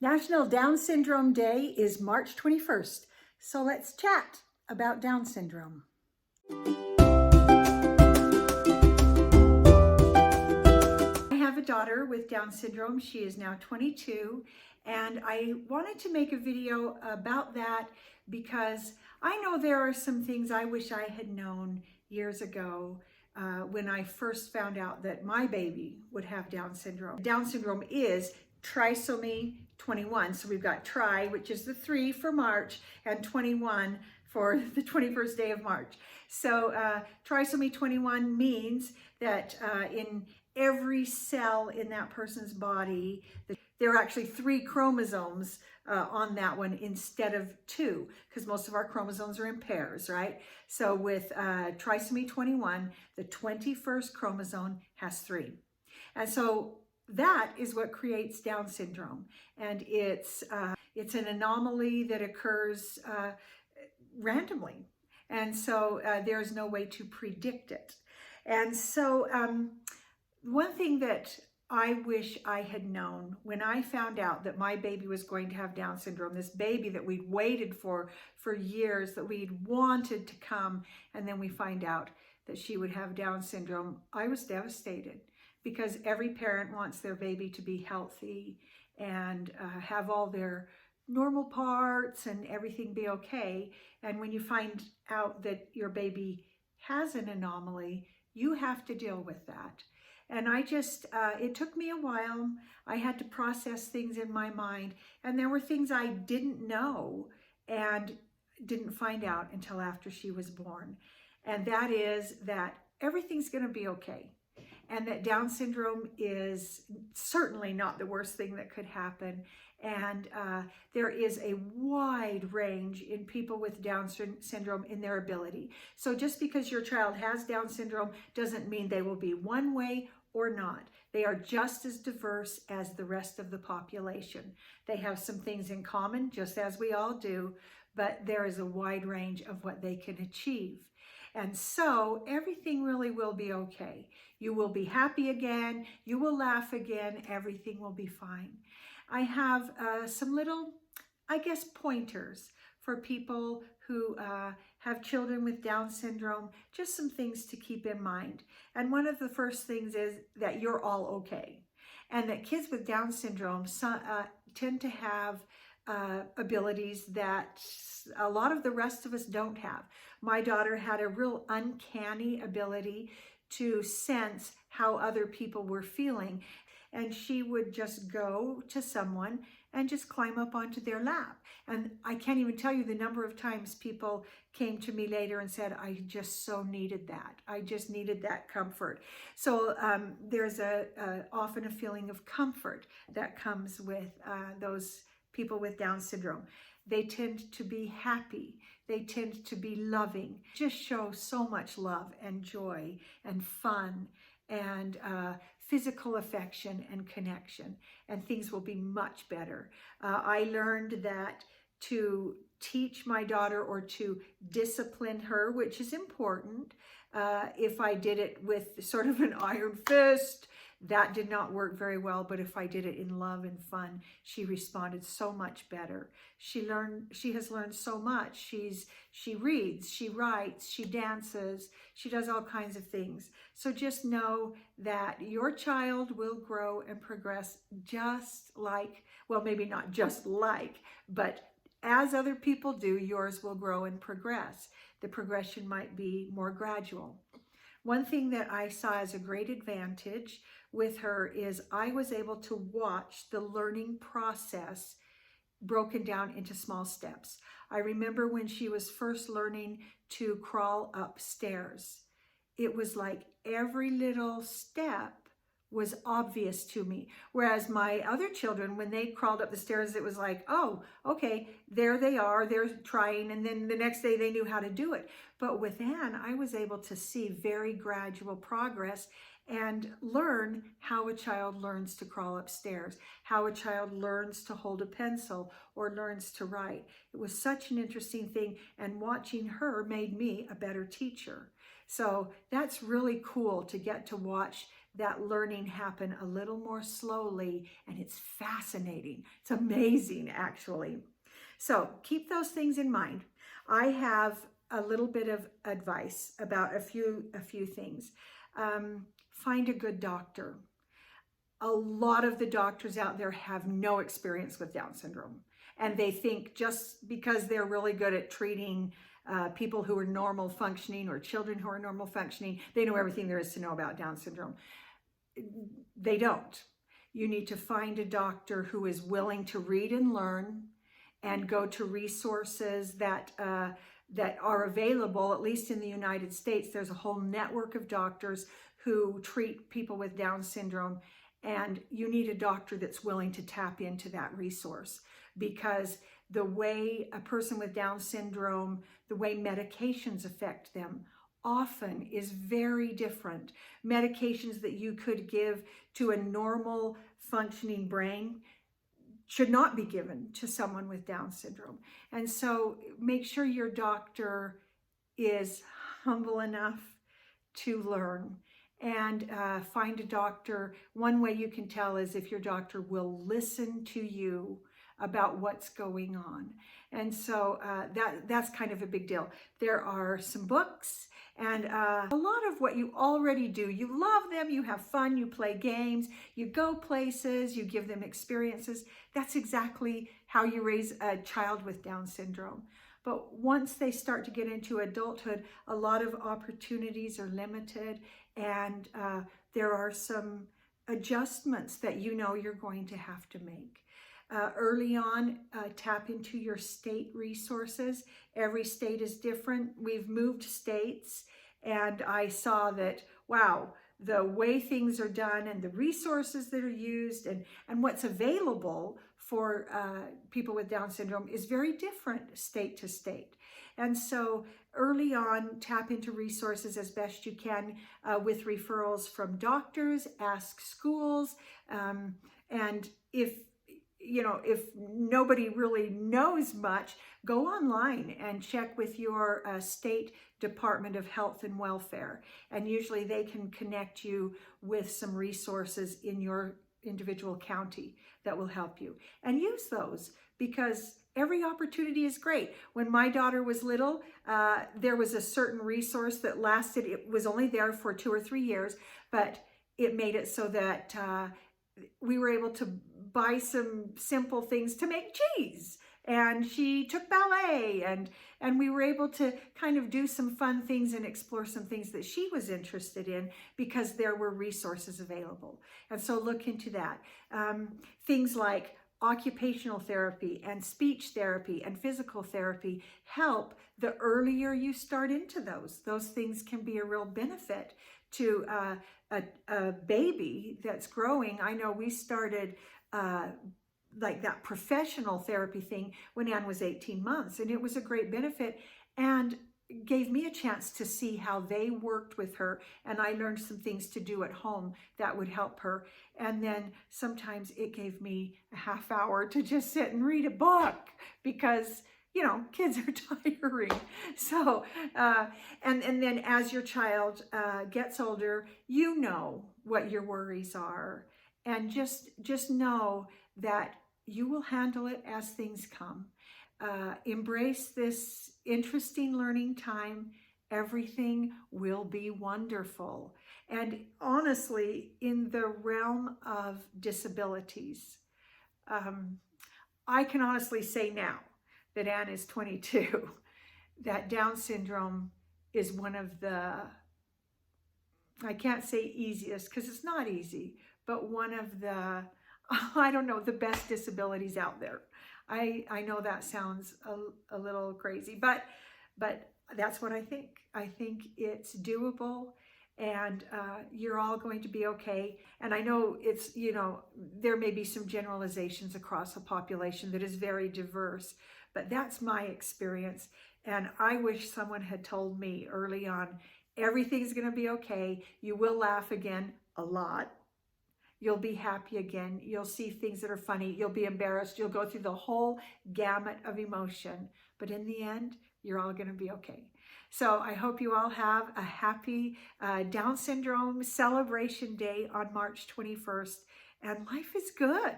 National Down Syndrome Day is March 21st, so let's chat about Down syndrome. I have a daughter with Down syndrome. She is now 22, and I wanted to make a video about that because I know there are some things I wish I had known years ago when I first found out that my baby would have Down syndrome. Down syndrome is trisomy 21. So we've got tri, which is the 3 for March, and 21 for the 21st day of March. So trisomy 21 means that in every cell in that person's body, there are actually 3 chromosomes on that one instead of 2, because most of our chromosomes are in pairs, right? So with trisomy 21, the 21st chromosome has 3. And so that is what creates Down syndrome. And it's an anomaly that occurs randomly. And so there's no way to predict it. And so one thing that I wish I had known when I found out that my baby was going to have Down syndrome, this baby that we'd waited for years, that we'd wanted to come, and then we find out that she would have Down syndrome, I was devastated, because every parent wants their baby to be healthy and have all their normal parts and everything be okay. And when you find out that your baby has an anomaly, you have to deal with that. And it took me a while. I had to process things in my mind. And there were things I didn't know and didn't find out until after she was born. And that is that everything's going to be okay. And that Down syndrome is certainly not the worst thing that could happen. And there is a wide range in people with Down syndrome in their ability. So just because your child has Down syndrome doesn't mean they will be one way or not. They are just as diverse as the rest of the population. They have some things in common, just as we all do, but there is a wide range of what they can achieve. And so everything really will be okay. You will be happy again. You will laugh again. Everything will be fine. I have some little, pointers for people who have children with Down syndrome, just some things to keep in mind. And one of the first things is that you're all okay. And that kids with Down syndrome tend to have abilities that a lot of the rest of us don't have. My daughter had a real uncanny ability to sense how other people were feeling. And she would just go to someone and just climb up onto their lap. And I can't even tell you the number of times people came to me later and said, I just so needed that. I just needed that comfort. So there's often a feeling of comfort that comes with those people with Down syndrome. They tend to be happy. They tend to be loving. Just show so much love and joy and fun and physical affection and connection, and things will be much better. I learned that to teach my daughter or to discipline her, which is important, if I did it with sort of an iron fist, that did not work very well, but if I did it in love and fun, she responded so much better. She has learned so much. She reads, she writes, she dances, she does all kinds of things. So just know that your child will grow and progress just like, well, maybe not just like, but as other people do, yours will grow and progress. The progression might be more gradual. One thing that I saw as a great advantage with her is I was able to watch the learning process broken down into small steps. I remember when she was first learning to crawl upstairs. It was like every little step was obvious to me. Whereas my other children, when they crawled up the stairs, it was like, oh, okay, there they are, they're trying, and then the next day they knew how to do it. But with Anne, I was able to see very gradual progress and learn how a child learns to crawl upstairs, how a child learns to hold a pencil or learns to write. It was such an interesting thing, and watching her made me a better teacher. So that's really cool to get to watch that learning happen a little more slowly, and it's fascinating. It's amazing, actually. So keep those things in mind. I have a little bit of advice about a few things. Find a good doctor. A lot of the doctors out there have no experience with Down syndrome, and they think just because they're really good at treating people who are normal functioning or children who are normal functioning, they know everything there is to know about Down syndrome. They don't. You need to find a doctor who is willing to read and learn and go to resources that are available, at least in the United States. There's a whole network of doctors who treat people with Down syndrome, and you need a doctor that's willing to tap into that resource, because the way a person with Down syndrome, the way medications affect them often is very different. Medications that you could give to a normal functioning brain should not be given to someone with Down syndrome. And so make sure your doctor is humble enough to learn, and find a doctor. One way you can tell is if your doctor will listen to you about what's going on. And so that's kind of a big deal. There are some books and a lot of what you already do. You love them, you have fun, you play games, you go places, you give them experiences. That's exactly how you raise a child with Down syndrome. But once they start to get into adulthood, a lot of opportunities are limited, and there are some adjustments that you know you're going to have to make. Early on, tap into your state resources. Every state is different. We've moved states, and I saw that, wow, the way things are done and the resources that are used and what's available for people with Down syndrome is very different state to state. And so early on, tap into resources as best you can with referrals from doctors, ask schools, and if nobody really knows much, go online and check with your state Department of Health and Welfare. And usually they can connect you with some resources in your individual county that will help you. And use those, because every opportunity is great. When my daughter was little, there was a certain resource that lasted. It was only there for 2 or 3 years, but it made it so that we were able to buy some simple things to make cheese, and she took ballet, and we were able to kind of do some fun things and explore some things that she was interested in because there were resources available. And so look into that. Things like occupational therapy and speech therapy and physical therapy help. The earlier you start into those things can be a real benefit to a baby that's growing. I know we started like that professional therapy thing when Anne was 18 months, and it was a great benefit and gave me a chance to see how they worked with her, and I learned some things to do at home that would help her. And then sometimes it gave me a half hour to just sit and read a book, because kids are tiring. So, and then as your child gets older, you know what your worries are, and just know that you will handle it as things come. Embrace this interesting learning time. Everything will be wonderful. And honestly, in the realm of disabilities, I can honestly say now that Anne is 22, that Down syndrome is one of the, I can't say easiest because it's not easy, but one of the, I don't know, the best disabilities out there. I know that sounds a little crazy, but that's what I think. I think it's doable, and you're all going to be okay. And I know it's, there may be some generalizations across a population that is very diverse, but that's my experience. And I wish someone had told me early on, everything's going to be okay. You will laugh again a lot. You'll be happy again. You'll see things that are funny. You'll be embarrassed. You'll go through the whole gamut of emotion. But in the end, you're all going to be okay. So I hope you all have a happy Down Syndrome Celebration Day on March 21st, and life is good.